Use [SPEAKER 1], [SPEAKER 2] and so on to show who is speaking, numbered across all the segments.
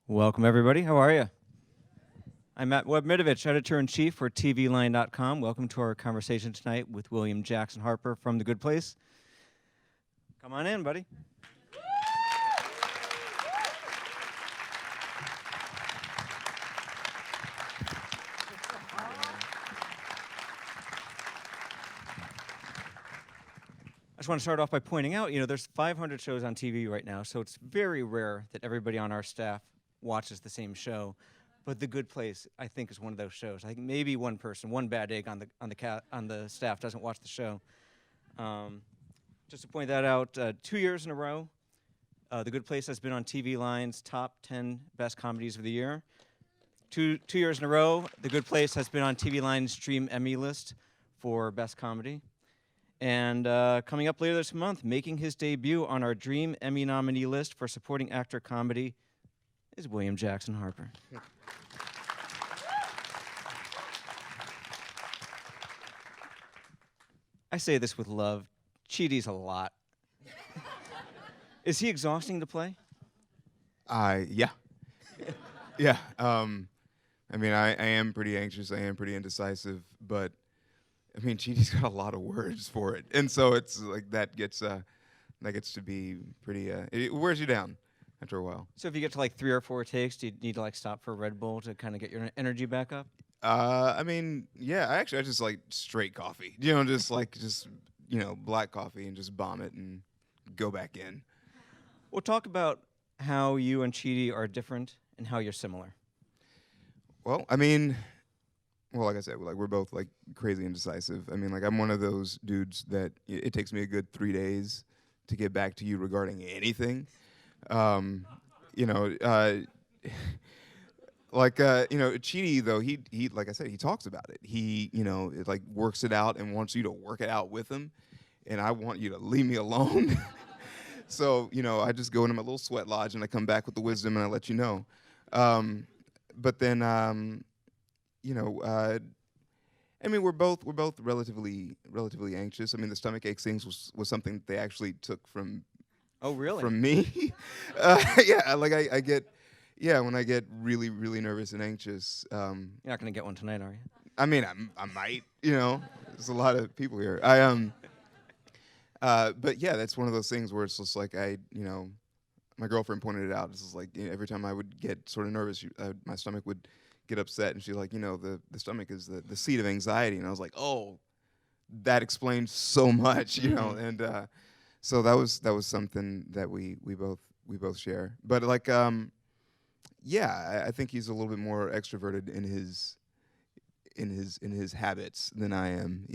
[SPEAKER 1] Welcome, everybody. How are you? I'm Mitovich, editor-in-chief for TVLine.com. Welcome to our conversation tonight with William Jackson Harper from The Good Place. Come on in, buddy. I just want to start off by pointing out, there's 500 shows on TV right now, so it's very rare that everybody on our staff watches the same show. But The Good Place, I think, is one of those shows. I think maybe one person, one bad egg on the staff doesn't watch the show. Just to point that out, 2 years in a row, The Good Place has been on TV Line's top 10 best comedies of the year. Two years in a row, The Good Place has been on TV Line's Dream Emmy list for best comedy. And coming up later this month, making his debut on our Dream Emmy nominee list for supporting actor comedy is William Jackson Harper. I say this with love. Cheaty's a lot. Is he exhausting to play?
[SPEAKER 2] Yeah. Yeah. I mean, I am pretty anxious. I am pretty indecisive. But, I mean, Cheaty's got a lot of words for it. And so it's like that gets to be pretty, it wears you down after a while.
[SPEAKER 1] So if you get to like 3 or 4 takes, do you need to like stop for a Red Bull to kind of get your energy back up?
[SPEAKER 2] I mean, yeah, I just like straight coffee. Just black coffee and just bomb it and go back in.
[SPEAKER 1] We'll talk about how you and Cheaty are different and how you're similar.
[SPEAKER 2] Well, I mean, like I said, like we're both like crazy indecisive. I mean, like I'm one of those dudes that it takes me a good 3 days to get back to you regarding anything. Cheaty though, he like I said, he talks about it. He, it, like works it out and wants you to work it out with him, and I want you to leave me alone. So, I just go into my little sweat lodge and I come back with the wisdom and I let you know. But then, I mean, we're both relatively anxious. I mean, the stomach ache things was something that they actually took from.
[SPEAKER 1] Oh, really?
[SPEAKER 2] From me. Yeah, like I get. Yeah, when I get really, really nervous and anxious.
[SPEAKER 1] You're not gonna get one tonight, are you?
[SPEAKER 2] I mean, I might. There's a lot of people here. But yeah, that's one of those things where it's just like my girlfriend pointed it out. It's just like every time I would get sort of nervous, my stomach would get upset, and she's like, the stomach is the seat of anxiety, and I was like, oh, that explains so much, and so that was something that we both share. But like. Yeah, I think he's a little bit more extroverted in his habits than I am.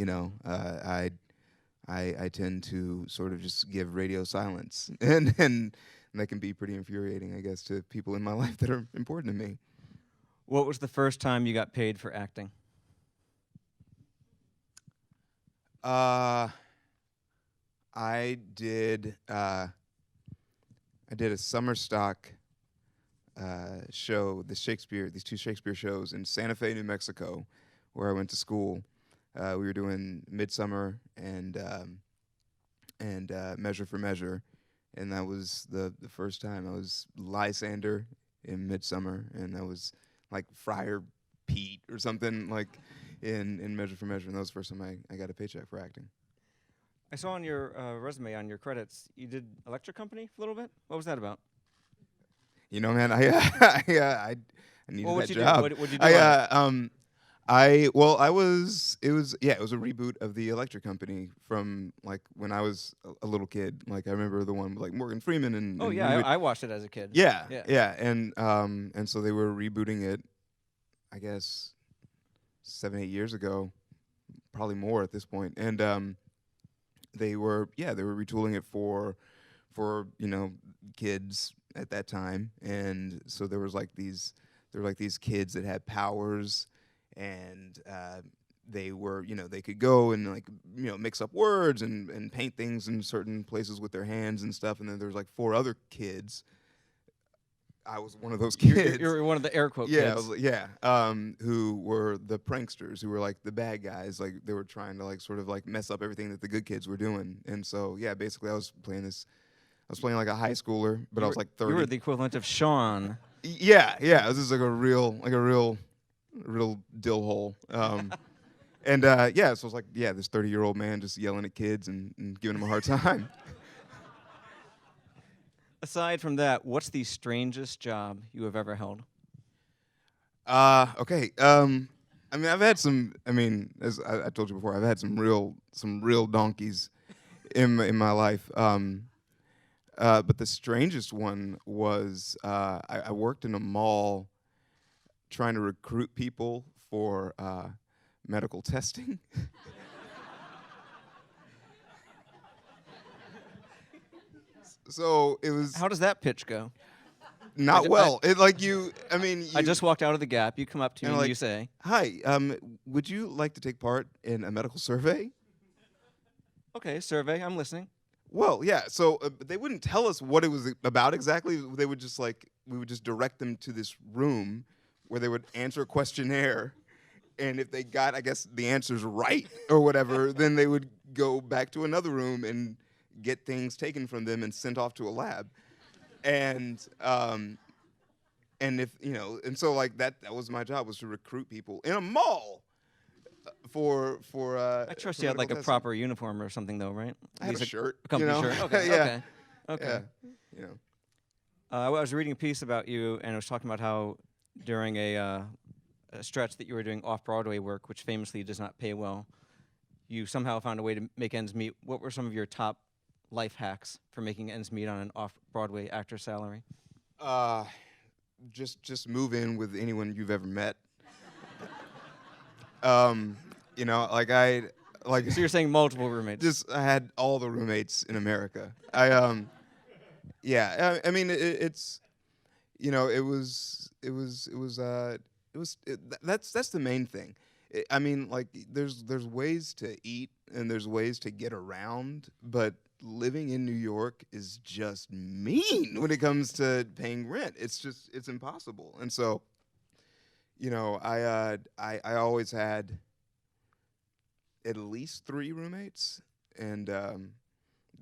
[SPEAKER 2] I tend to sort of just give radio silence, and that can be pretty infuriating, I guess, to people in my life that are important to me.
[SPEAKER 1] What was the first time you got paid for acting?
[SPEAKER 2] I did a summer stock. Show these 2 Shakespeare shows in Santa Fe, New Mexico, where I went to school. We were doing Midsummer and Measure for Measure, and that was the first time I was Lysander in Midsummer, and that was like Friar Pete or something like in Measure for Measure, and that was the first time I got a paycheck for acting.
[SPEAKER 1] I saw on your resume, on your credits, you did Electric Company for a little bit. What was that about?
[SPEAKER 2] Man, I needed that job.
[SPEAKER 1] What did you do?
[SPEAKER 2] It was a reboot of the Electric Company from like when I was a little kid. Like I remember the one with like Morgan Freeman and.
[SPEAKER 1] Oh yeah, I watched it as a kid.
[SPEAKER 2] Yeah, and so they were rebooting it, I guess, 7-8 years ago, probably more at this point, and they were retooling it for kids at that time, and so there were these kids that had powers, and they were they could go and like mix up words and paint things in certain places with their hands and stuff, and then there's like 4 other kids. I was one of those kids.
[SPEAKER 1] You're one of the air quote kids.
[SPEAKER 2] Who were the pranksters, who were like the bad guys, like they were trying to like sort of like mess up everything that the good kids were doing, and so basically I was playing like a high schooler, but I was like 30.
[SPEAKER 1] You were the equivalent of Sean
[SPEAKER 2] Yeah, yeah. This is like a real dill hole. And yeah, so it's like, yeah, this 30-year-old man just yelling at kids and giving them a hard time.
[SPEAKER 1] Aside from that, what's the strangest job you have ever held?
[SPEAKER 2] Okay. I mean, I've had some. I mean, as I told you before, I've had some real donkeys in my life. But the strangest one was I worked in a mall trying to recruit people for medical testing. So it was
[SPEAKER 1] How does that pitch go?
[SPEAKER 2] not
[SPEAKER 1] I-
[SPEAKER 2] well. It like you. I mean,
[SPEAKER 1] I
[SPEAKER 2] you,
[SPEAKER 1] just walked out of the Gap. You come up to me
[SPEAKER 2] and
[SPEAKER 1] and
[SPEAKER 2] like,
[SPEAKER 1] you say,
[SPEAKER 2] "Hi, would you like to take part in a medical survey?"
[SPEAKER 1] "Okay, survey. I'm listening."
[SPEAKER 2] Well, yeah. So they wouldn't tell us what it was about exactly. They would just we would just direct them to this room where they would answer a questionnaire, and if they got, I guess, the answers right or whatever, then they would go back to another room and get things taken from them and sent off to a lab. And if and so like that was my job, was to recruit people in a mall for
[SPEAKER 1] I trust
[SPEAKER 2] for
[SPEAKER 1] you had like
[SPEAKER 2] medical
[SPEAKER 1] a
[SPEAKER 2] testing.
[SPEAKER 1] proper uniform or something, though, right?
[SPEAKER 2] I had a shirt,
[SPEAKER 1] a company shirt. Okay,
[SPEAKER 2] yeah,
[SPEAKER 1] okay, okay.
[SPEAKER 2] yeah, you know.
[SPEAKER 1] I was reading a piece about you, and it was talking about how during a stretch that you were doing off-Broadway work, which famously does not pay well, you somehow found a way to make ends meet. What were some of your top life hacks for making ends meet on an off-Broadway actor salary?
[SPEAKER 2] Uh, just move in with anyone you've ever met. Like
[SPEAKER 1] So you're saying multiple roommates?
[SPEAKER 2] I had all the roommates in America. Yeah. I mean, it's that's the main thing. I mean, like there's ways to eat and there's ways to get around, but living in New York is just mean when it comes to paying rent. It's impossible. And so, I always had at least 3 roommates, and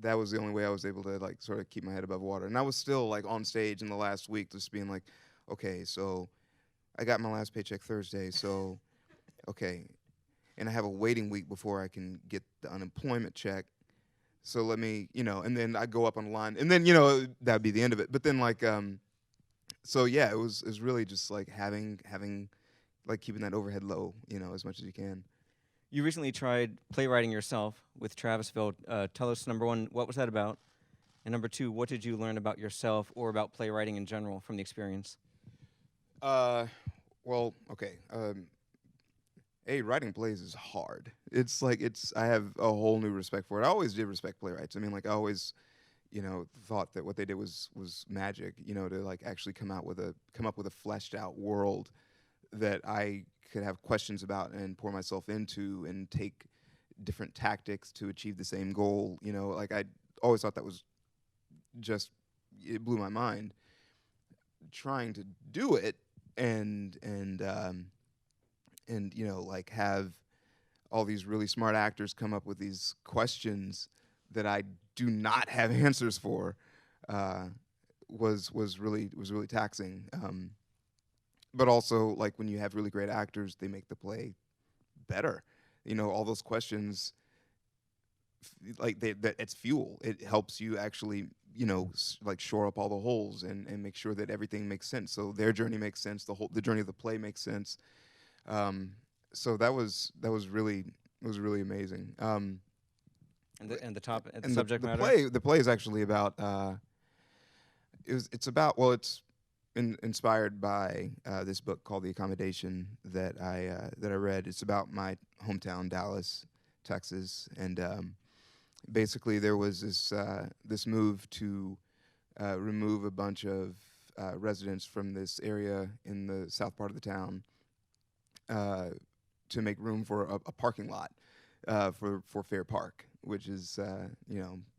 [SPEAKER 2] that was the only way I was able to like sort of keep my head above water. And I was still like on stage in the last week, just being like, okay, so I got my last paycheck Thursday, so okay, and I have a waiting week before I can get the unemployment check. So let me, and then I go up on the line, and then that'd be the end of it. But then so yeah, it was really just like having like keeping that overhead low, as much as you can.
[SPEAKER 1] You recently tried playwriting yourself with Travisville. Tell us, number one, what was that about? And number two, what did you learn about yourself or about playwriting in general from the experience?
[SPEAKER 2] Well, okay. Writing plays is hard. It's like I have a whole new respect for it. I always did respect playwrights. I mean, like I always, thought that what they did was magic. To like actually come up with a fleshed out world that I could have questions about and pour myself into and take different tactics to achieve the same goal. Like I always thought that was it blew my mind. Trying to do it and like have all these really smart actors come up with these questions that I do not have answers for was really taxing. But also, like when you have really great actors, they make the play better. All those questions, that it's fuel. It helps you actually, like shore up all the holes and make sure that everything makes sense. So their journey makes sense. The journey of the play makes sense. So that was really amazing.
[SPEAKER 1] And the subject matter?
[SPEAKER 2] The play is actually about it's inspired by this book called The Accommodation that I read. It's about my hometown, Dallas, Texas, and basically there was this move to remove a bunch of residents from this area in the south part of the town to make room for a parking lot for Fair Park, which is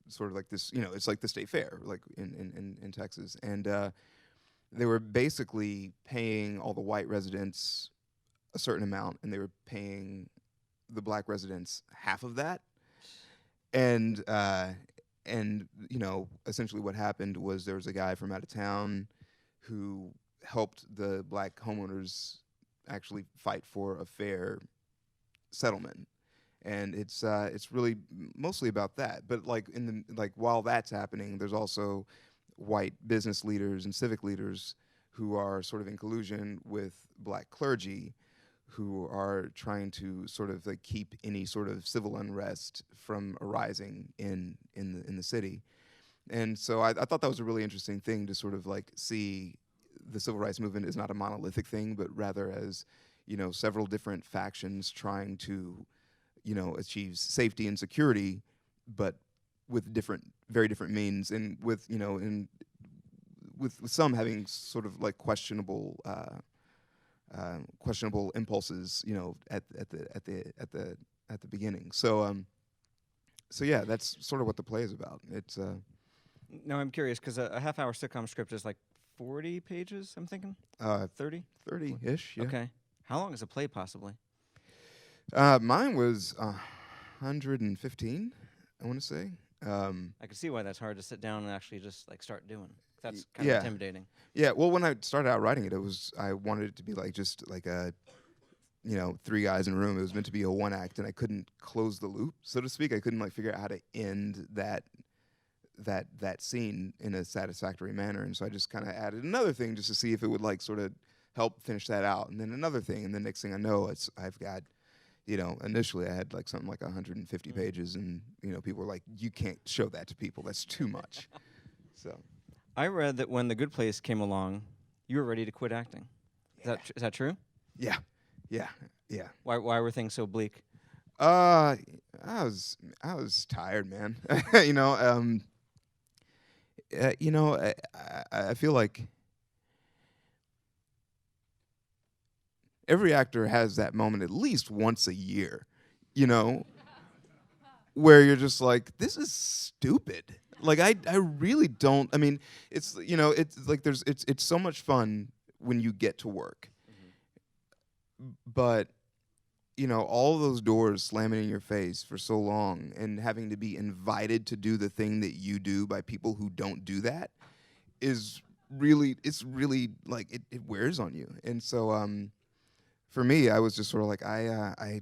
[SPEAKER 2] sort of like this. It's like the state fair, like in Texas, and they were basically paying all the white residents a certain amount, and they were paying the black residents half of that. And essentially what happened was there was a guy from out of town who helped the black homeowners actually fight for a fair settlement. And it's really mostly about that. But like while that's happening, there's also white business leaders and civic leaders who are sort of in collusion with black clergy, who are trying to sort of like keep any sort of civil unrest from arising in the city. And so I thought that was a really interesting thing to sort of like see the civil rights movement is not a monolithic thing, but rather as, several different factions trying to, achieve safety and security, but with very different means, and with, with some having sort of like questionable impulses, at the beginning. So yeah, that's sort of what the play is about. It's
[SPEAKER 1] Now I'm curious because a half-hour sitcom script is like 40 pages. I'm thinking 30.
[SPEAKER 2] 30-ish. Yeah.
[SPEAKER 1] Okay. How long is a play possibly?
[SPEAKER 2] Mine was 115. I want to say.
[SPEAKER 1] I can see why that's hard to sit down and actually just like start doing. That's kind of intimidating.
[SPEAKER 2] Yeah. Well, when I started out writing it, I wanted it to be like just like a, 3 guys in a room. It was meant to be a one act, and I couldn't close the loop, so to speak. I couldn't like figure out how to end that scene in a satisfactory manner, and so I just kind of added another thing just to see if it would like sort of help finish that out, and then another thing, and the next thing I know, I've got, initially I had like something like 150 pages, and people were like, "You can't show that to people. That's too much." So,
[SPEAKER 1] I read that when The Good Place came along, you were ready to quit acting. Is that true?
[SPEAKER 2] Yeah.
[SPEAKER 1] Why were things so bleak?
[SPEAKER 2] I was tired, man. I feel like every actor has that moment at least once a year, where you're just like, this is stupid. Like I really don't. I mean, it's it's like it's so much fun when you get to work, but all those doors slamming in your face for so long and having to be invited to do the thing that you do by people who don't do that it's really like it wears on you. And so for me, I was just sort of like, I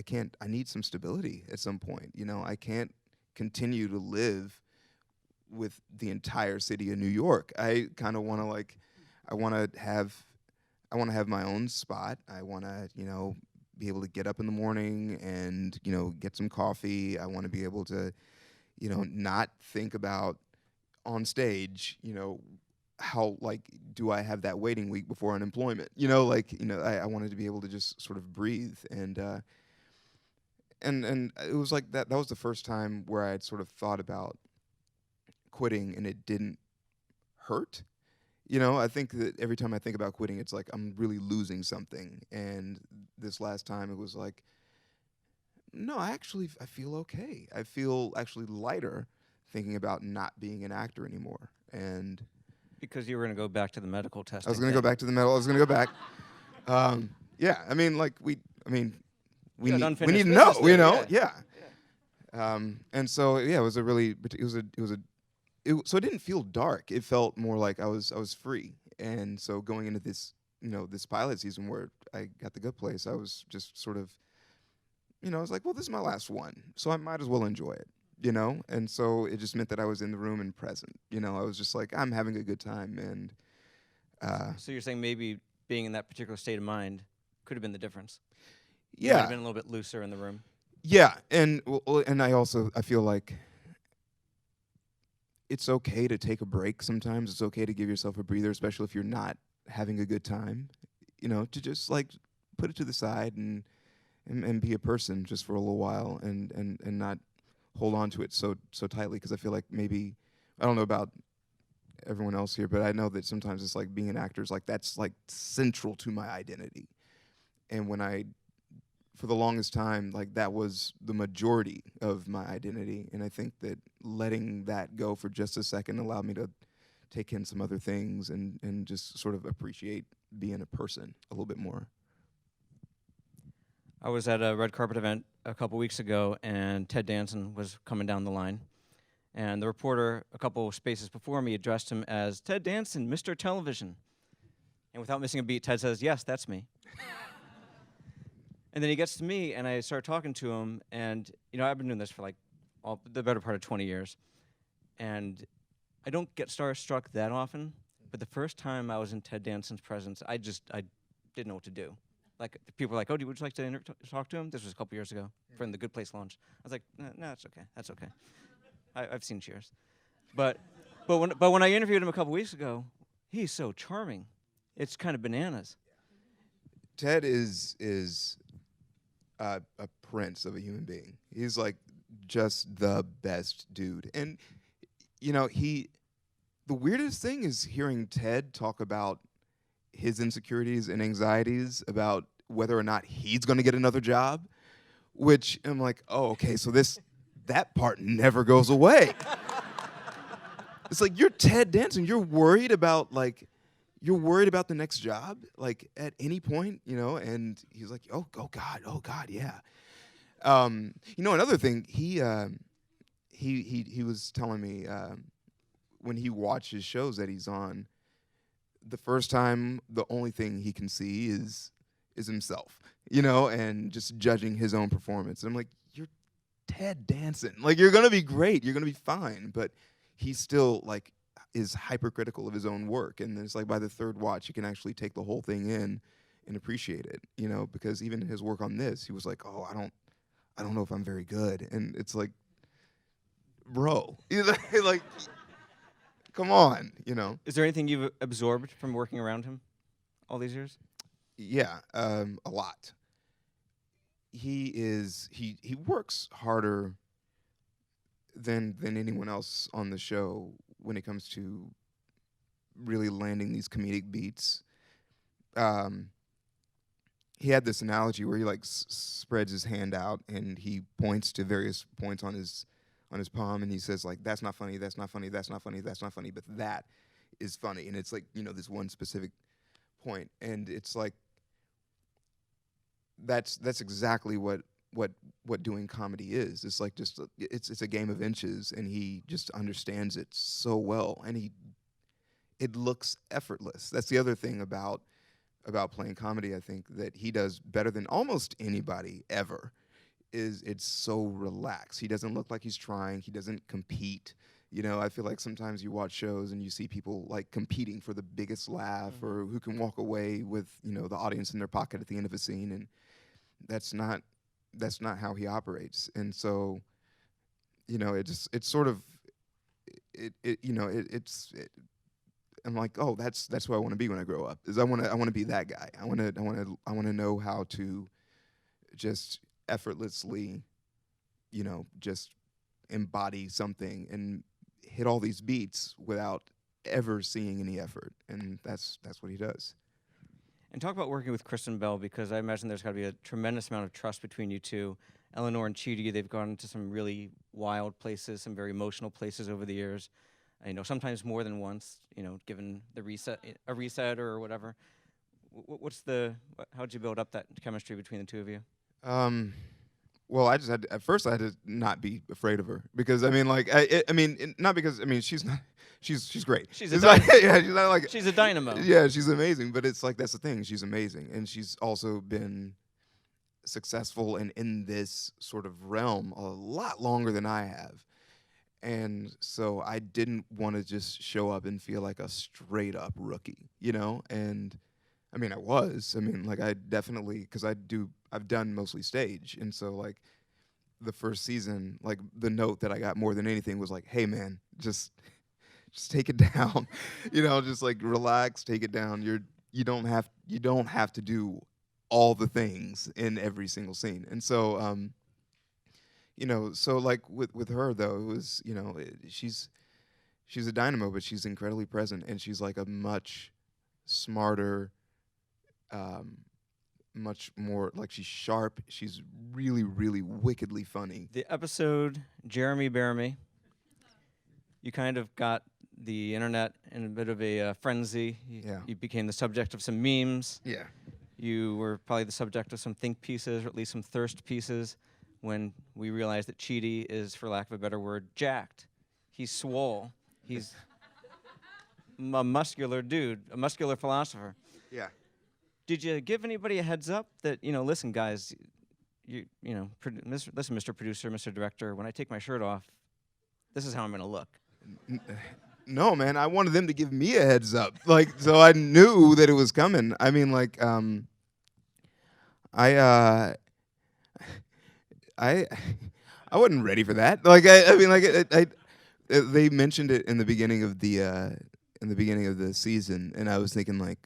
[SPEAKER 2] can't, I need some stability at some point. I can't continue to live with the entire city of New York. I kind of want to like, I want to have my own spot. I want to, be able to get up in the morning and, get some coffee. I want to be able to, not think about on stage, how, like, do I have that waiting week before unemployment? I wanted to be able to just sort of breathe. And it was like that was the first time where I had sort of thought about quitting and it didn't hurt. I think that every time I think about quitting, it's like I'm really losing something. And this last time, it was like, no, I feel okay. I feel actually lighter thinking about not being an actor anymore. And
[SPEAKER 1] because you were going to go back to the medical testing.
[SPEAKER 2] I was going to go back to the medical. I was going to go back. Yeah, I mean, like we need to know, yeah. And so yeah, so it didn't feel dark. It felt more like I was free. And so going into this, this pilot season where I got The Good Place, I was just sort of, I was like, well, this is my last one, so I might as well enjoy it, And so it just meant that I was in the room and present. I was just like, I'm having a good time. And
[SPEAKER 1] so you're saying maybe being in that particular state of mind could have been the difference.
[SPEAKER 2] Yeah,
[SPEAKER 1] you might have been a little bit looser in the room.
[SPEAKER 2] Yeah, and I feel like it's okay to take a break sometimes. It's okay to give yourself a breather, especially if you're not having a good time. To just like put it to the side and be a person just for a little while and not hold on to it so tightly, because I feel like maybe, I don't know about everyone else here, but I know that sometimes it's like being an actor is like, that's like central to my identity. And for the longest time, like that was the majority of my identity. And I think that letting that go for just a second allowed me to take in some other things and just sort of appreciate being a person a little bit more.
[SPEAKER 1] I was at a red carpet event a couple weeks ago, and Ted Danson was coming down the line. And the reporter, a couple of spaces before me, addressed him as Ted Danson, Mr. Television. And without missing a beat, Ted says, yes, that's me. And then he gets to me, and I start talking to him, and I've been doing this for like the better part of 20 years. And I don't get starstruck that often, but the first time I was in Ted Danson's presence, I didn't know what to do. Like, people were like, oh, would you like to talk to him? This was a couple years ago for the Good Place launch. I was like, no, that's okay. That's okay. I've seen Cheers. But when I interviewed him a couple weeks ago, he's so charming. It's kind of bananas.
[SPEAKER 2] Ted is a prince of a human being. He's like just the best dude. And the weirdest thing is hearing Ted talk about his insecurities and anxieties about whether or not he's going to get another job, which I'm like, oh, okay, so that part never goes away. It's like, you're Ted Danson. You're worried about the next job, like at any point, and he's like, oh God, yeah. Another thing, he was telling me when he watches shows that he's on, the first time, the only thing he can see is himself, and just judging his own performance. And I'm like, you're Ted Danson. Like, you're gonna be great, you're gonna be fine, but he still like is hypercritical of his own work. And it's like by the third watch, you can actually take the whole thing in and appreciate it, because even his work on this, he was like, oh, I don't know if I'm very good. And it's like, bro, like, come on,
[SPEAKER 1] Is there anything you've absorbed from working around him all these years?
[SPEAKER 2] Yeah, a lot. He works harder than anyone else on the show when it comes to really landing these comedic beats. He had this analogy where he like spreads his hand out and he points to various points on his palm, and he says like, that's not funny, that's not funny, that's not funny, that's not funny, but that is funny. And it's like, this one specific point. And it's like, that's exactly what doing comedy is. It's like just it's a game of inches, and he just understands it so well, and it looks effortless. That's the other thing about playing comedy, I think, that he does better than almost anybody ever, is it's so relaxed. He doesn't look like he's trying. He doesn't compete. I feel like sometimes you watch shows and you see people like competing for the biggest laugh, or who can walk away with, the audience in their pocket at the end of a scene, and that's not how he operates. And so, I'm like, oh, that's who I want to be when I grow up. I want to be that guy. I want to know how to just effortlessly, just embody something and hit all these beats without ever seeing any effort. And that's what he does.
[SPEAKER 1] And talk about working with Kristen Bell, because I imagine there's got to be a tremendous amount of trust between you two. Eleanor and Chidi, they've gone into some really wild places, some very emotional places over the years. Sometimes more than once, given a reset or whatever. How'd you build up that chemistry between the two of you?
[SPEAKER 2] Well, I had to not be afraid of her, because not because she's not. She's great.
[SPEAKER 1] She's a dynamo.
[SPEAKER 2] Yeah, she's not like.
[SPEAKER 1] She's a dynamo.
[SPEAKER 2] Yeah, she's amazing. But it's like, that's the thing. She's amazing, and she's also been successful and in this sort of realm a lot longer than I have. And so I didn't want to just show up and feel like a straight up rookie, And I was. I definitely, because I've done mostly stage, and so like the first season, like the note that I got more than anything was like, hey man, just take it down, just like relax, take it down. You don't have to do all the things in every single scene. And so so like with her though, it was, she's a dynamo, but she's incredibly present, and she's like a much smarter, much more, like, she's sharp. She's really, really wickedly funny.
[SPEAKER 1] The episode Jeremy Bear Me, you kind of got the internet in a bit of a frenzy. You became the subject of some memes.
[SPEAKER 2] Yeah.
[SPEAKER 1] You were probably the subject of some think pieces, or at least some thirst pieces, when we realized that Chidi is, for lack of a better word, jacked. He's swole. He's a muscular dude, a muscular philosopher.
[SPEAKER 2] Yeah.
[SPEAKER 1] Did you give anybody a heads up that, listen, guys, listen, Mr. Producer, Mr. Director, when I take my shirt off, this is how I'm going to look?
[SPEAKER 2] No, man, I wanted them to give me a heads up, like, so I knew that it was coming. I mean, like, I I wasn't ready for that. Like, I mean, like, they mentioned it in the beginning of the season, and I was thinking, like,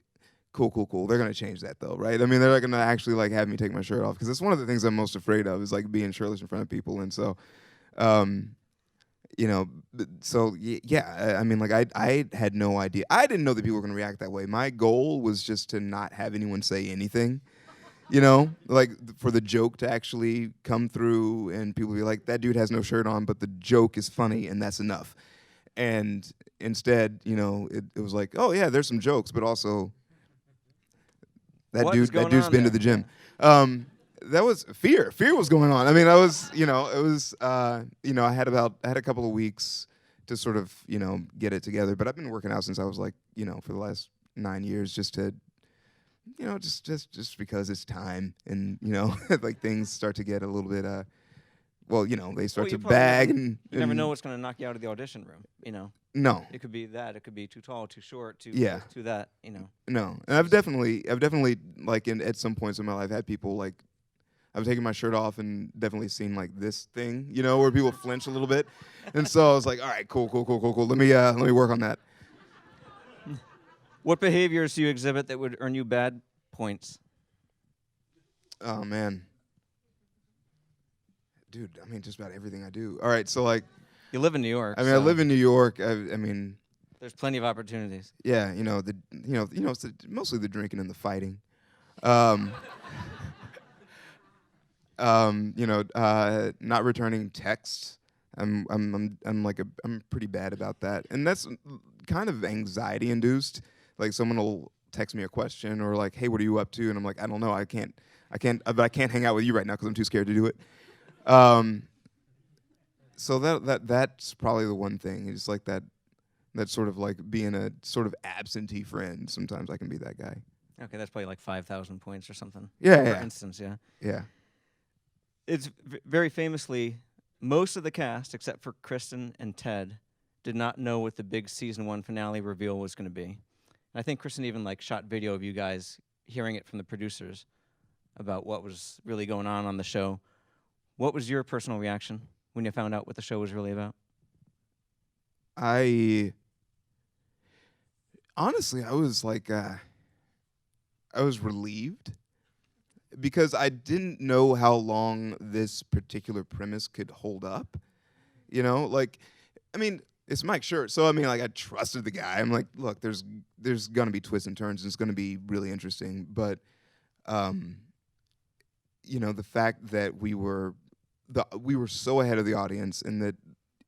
[SPEAKER 2] cool. They're gonna change that though, right? I mean, they're not gonna actually like have me take my shirt off, because it's one of the things I'm most afraid of, is like being shirtless in front of people, and so, yeah. I mean, like, I had no idea. I didn't know that people were gonna react that way. My goal was just to not have anyone say anything. Like for the joke to actually come through and people be like, that dude has no shirt on, but the joke is funny and that's enough. And instead, it was like, oh yeah, there's some jokes, but also that
[SPEAKER 1] What is going
[SPEAKER 2] dude's
[SPEAKER 1] on
[SPEAKER 2] been to
[SPEAKER 1] there?
[SPEAKER 2] the gym. That was fear. Fear was going on. I mean, it was, I had a couple of weeks to sort of, get it together, but I've been working out since I was like, for the last 9 years, just to, just because it's time, and like things start to get a little bit they start to bag, and
[SPEAKER 1] you never know what's going to knock you out of the audition room.
[SPEAKER 2] No.
[SPEAKER 1] It could be that. It could be too tall, too short, too too that.
[SPEAKER 2] No, and I've definitely like at some points in my life had people like, I've taken my shirt off and definitely seen like this thing, where people flinch a little bit, and so I was like, all right, cool. Let me work on that.
[SPEAKER 1] What behaviors do you exhibit that would earn you bad points?
[SPEAKER 2] Oh man, dude, I mean, just about everything I do. All right, so like,
[SPEAKER 1] You live in New York.
[SPEAKER 2] I mean, I live in New York. I mean,
[SPEAKER 1] there's plenty of opportunities.
[SPEAKER 2] yeah, it's mostly the drinking and the fighting. Not returning texts. I'm pretty bad about that, and that's kind of anxiety induced. Like, someone will text me a question or like, "Hey, what are you up to?" And I'm like, "I don't know. I can't hang out with you right now because I'm too scared to do it." So that's probably the one thing. It's like that sort of like being a sort of absentee friend. Sometimes I can be that guy.
[SPEAKER 1] Okay, that's probably like 5,000 points or something.
[SPEAKER 2] Yeah.
[SPEAKER 1] For instance, yeah.
[SPEAKER 2] Yeah.
[SPEAKER 1] It's very famously, most of the cast, except for Kristen and Ted, did not know what the big season 1 finale reveal was going to be. And I think Kristen even like shot video of you guys hearing it from the producers about what was really going on the show. What was your personal reaction when you found out what the show was really about?
[SPEAKER 2] Honestly, I was like, I was relieved, because I didn't know how long this particular premise could hold up. Like, I mean, it's Mike Schur, so I mean, like, I trusted the guy. I'm like, look, there's gonna be twists and turns, and it's gonna be really interesting. But, the fact that we were so ahead of the audience, and that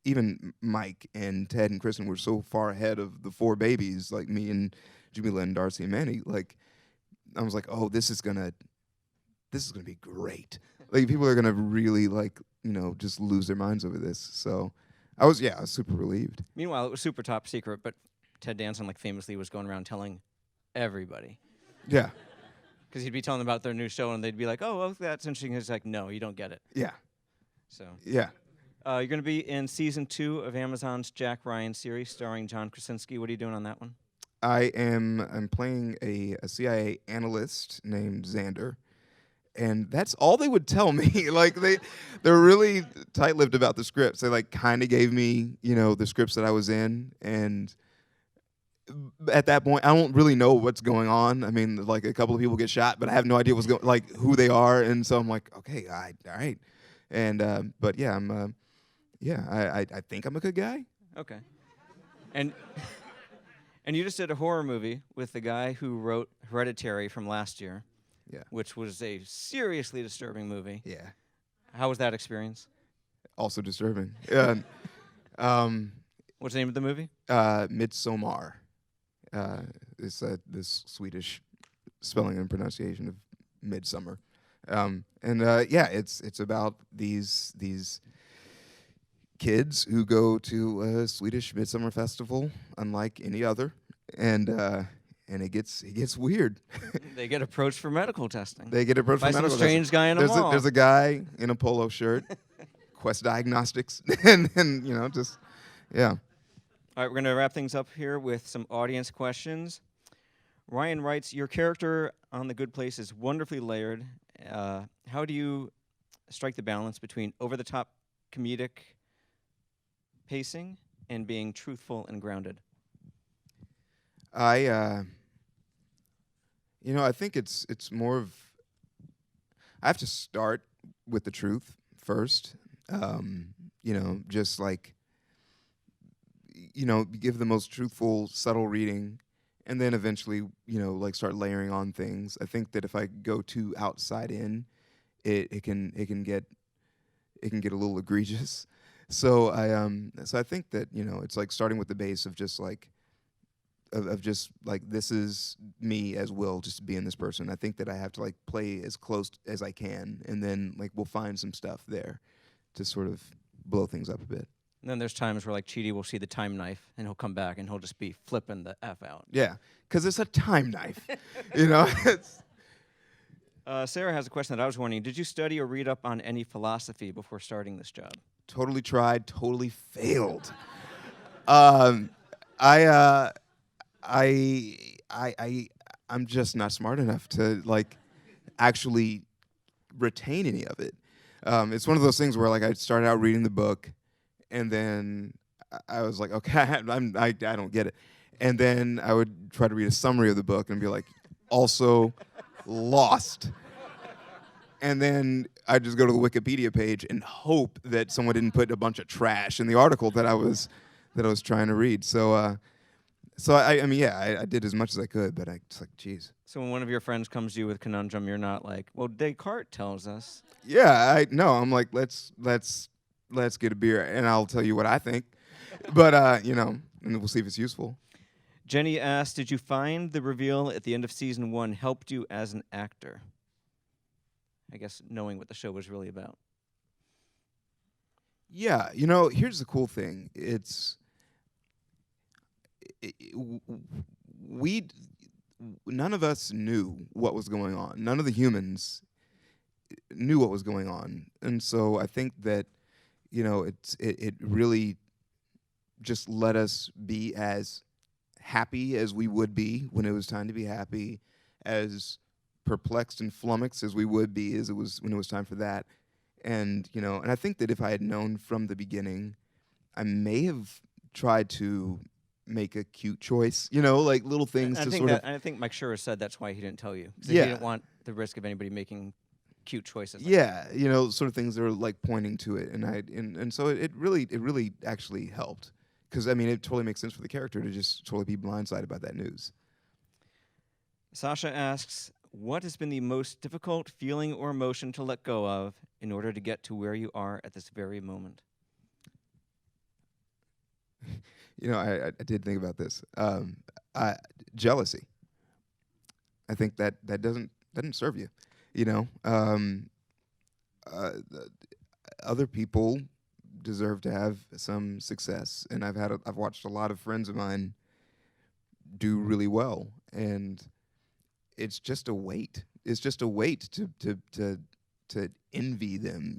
[SPEAKER 2] even Mike and Ted and Kristen were so far ahead of the 4 babies, like me and Jamila and Darcy and Manny, like, I was like, oh, this is gonna be great. Like, people are gonna really like, just lose their minds over this. So I was super relieved.
[SPEAKER 1] Meanwhile, it was super top secret, but Ted Danson like famously was going around telling everybody.
[SPEAKER 2] Yeah.
[SPEAKER 1] Because he'd be telling them about their new show, and they'd be like, oh, well, that's interesting. He's like, no, you don't get it.
[SPEAKER 2] Yeah.
[SPEAKER 1] So
[SPEAKER 2] Yeah.
[SPEAKER 1] you're going to be in season 2 of Amazon's Jack Ryan series starring John Krasinski. What are you doing on that one?
[SPEAKER 2] I'm playing a CIA analyst named Xander, and that's all they would tell me. Like, they're really tight-lipped about the scripts. They like kind of gave me, the scripts that I was in, and at that point, I don't really know what's going on. I mean, like, a couple of people get shot, but I have no idea what's going, like, who they are, and so I'm like, okay, all right, and but yeah, I think I'm a good guy.
[SPEAKER 1] Okay. And you just did a horror movie with the guy who wrote Hereditary from last year.
[SPEAKER 2] Yeah.
[SPEAKER 1] Which was a seriously disturbing movie.
[SPEAKER 2] Yeah.
[SPEAKER 1] How was that experience?
[SPEAKER 2] Also disturbing. Yeah.
[SPEAKER 1] What's the name of the movie?
[SPEAKER 2] Midsommar. It's this Swedish spelling and pronunciation of midsummer. It's about these kids who go to a Swedish midsummer festival, unlike any other, and and it gets weird.
[SPEAKER 1] They get approached for medical testing.
[SPEAKER 2] They get approached
[SPEAKER 1] by
[SPEAKER 2] for
[SPEAKER 1] some
[SPEAKER 2] medical
[SPEAKER 1] strange guy in a mall.
[SPEAKER 2] There's a guy in a polo shirt, Quest Diagnostics, and just yeah.
[SPEAKER 1] All right, we're going to wrap things up here with some audience questions. Ryan writes, your character on The Good Place is wonderfully layered. How do you strike the balance between over-the-top comedic pacing and being truthful and grounded?
[SPEAKER 2] I think it's more of, I have to start with the truth first. Just like, give the most truthful, subtle reading, and then eventually, like start layering on things. I think that if I go too outside in, it can get a little egregious. So I think that it's like starting with the base of just like of just like, this is me as Will, just being this person. I think that I have to like play as close as I can, and then like we'll find some stuff there to sort of blow things up a bit.
[SPEAKER 1] And then there's times where like Chidi will see the time knife and he'll come back and he'll just be flipping the F out.
[SPEAKER 2] Yeah, because it's a time knife. It's
[SPEAKER 1] Sarah has a question that I was wondering. Did you study or read up on any philosophy before starting this job?
[SPEAKER 2] totally tried, totally failed. I'm just not smart enough to like actually retain any of it. It's one of those things where like I started out reading the book, and then I was like, okay, I don't get it, and then I would try to read a summary of the book and be like, also lost. And then I'd just go to the Wikipedia page and hope that someone didn't put a bunch of trash in the article that I was trying to read. So I did as much as I could, but I just like, geez.
[SPEAKER 1] So when one of your friends comes to you with conundrum, you're not like, well, Descartes tells us.
[SPEAKER 2] Yeah, I'm like, let's get a beer and I'll tell you what I think. But and we'll see if it's useful.
[SPEAKER 1] Jenny asked, did you find the reveal at the end of season 1 helped you as an actor? I guess knowing what the show was really about.
[SPEAKER 2] Yeah, here's the cool thing. None of us knew what was going on. None of the humans knew what was going on. And so I think that, it really just let us be as happy as we would be when it was time to be happy, as perplexed and flummoxed as we would be as it was when it was time for that. And and I think that if I had known from the beginning, I may have tried to make a cute choice, like little things to sort of.
[SPEAKER 1] I think Mike Schur said that's why he didn't tell you.
[SPEAKER 2] Yeah.
[SPEAKER 1] He didn't want the risk of anybody making cute choices.
[SPEAKER 2] Yeah, sort of things that are like pointing to it, and so it really actually helped, because it totally makes sense for the character to just totally be blindsided by that news.
[SPEAKER 1] Sasha asks, what has been the most difficult feeling or emotion to let go of in order to get to where you are at this very moment?
[SPEAKER 2] I did think about this. Jealousy. I think that doesn't serve you. Other people deserve to have some success, and I've watched a lot of friends of mine do really well, and it's just a weight. It's just a weight to envy them.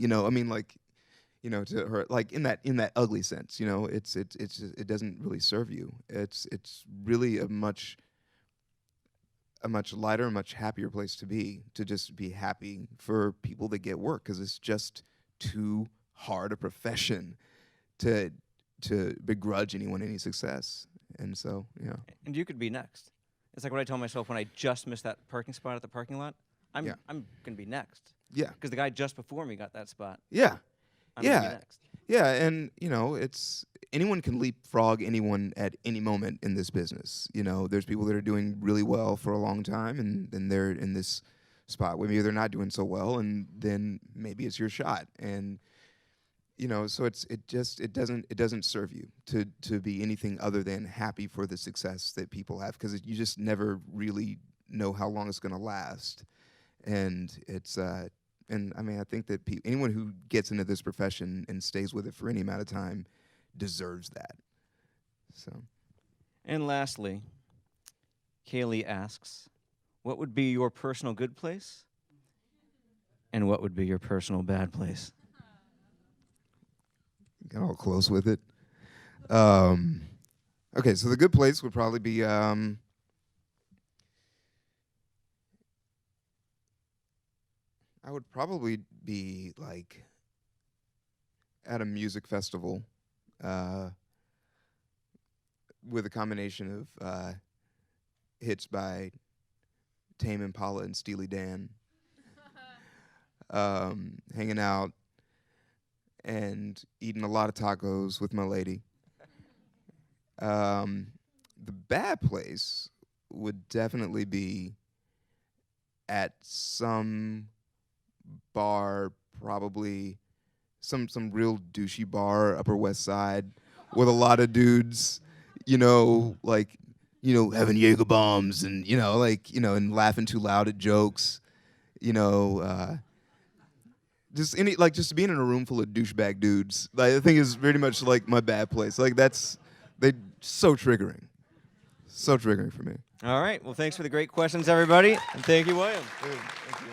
[SPEAKER 2] To her, like in that ugly sense. It doesn't really serve you. It's really a much lighter, much happier place to be, to just be happy for people that get work, because it's just too hard a profession to begrudge anyone any success. And so, yeah.
[SPEAKER 1] And you could be next. It's like what I tell myself when I just missed that parking spot at the parking lot. I'm going to be next.
[SPEAKER 2] Yeah.
[SPEAKER 1] Because the guy just before me got that spot.
[SPEAKER 2] Yeah.
[SPEAKER 1] I'm going to be next.
[SPEAKER 2] Yeah, and it's anyone can leapfrog anyone at any moment in this business. There's people that are doing really well for a long time, and then they're in this spot where maybe they're not doing so well, and then maybe it's your shot. And so it doesn't serve you to be anything other than happy for the success that people have, because you just never really know how long it's going to last. And it's and I think that anyone who gets into this profession and stays with it for any amount of time deserves that. So.
[SPEAKER 1] And lastly, Kaylee asks, what would be your personal good place? And what would be your personal bad place?
[SPEAKER 2] Got all close with it. Okay, so the good place would probably be I would probably be like at a music festival with a combination of hits by Tame Impala and Steely Dan, hanging out and eating a lot of tacos with my lady. The bad place would definitely be at some bar, probably some real douchey bar, Upper West Side, with a lot of dudes, having Jaeger bombs and, and laughing too loud at jokes, just being in a room full of douchebag dudes. Like, I think is very much like my bad place. Like they so triggering for me.
[SPEAKER 1] All right. Well, thanks for the great questions, everybody. And thank you, William.
[SPEAKER 2] Thank you.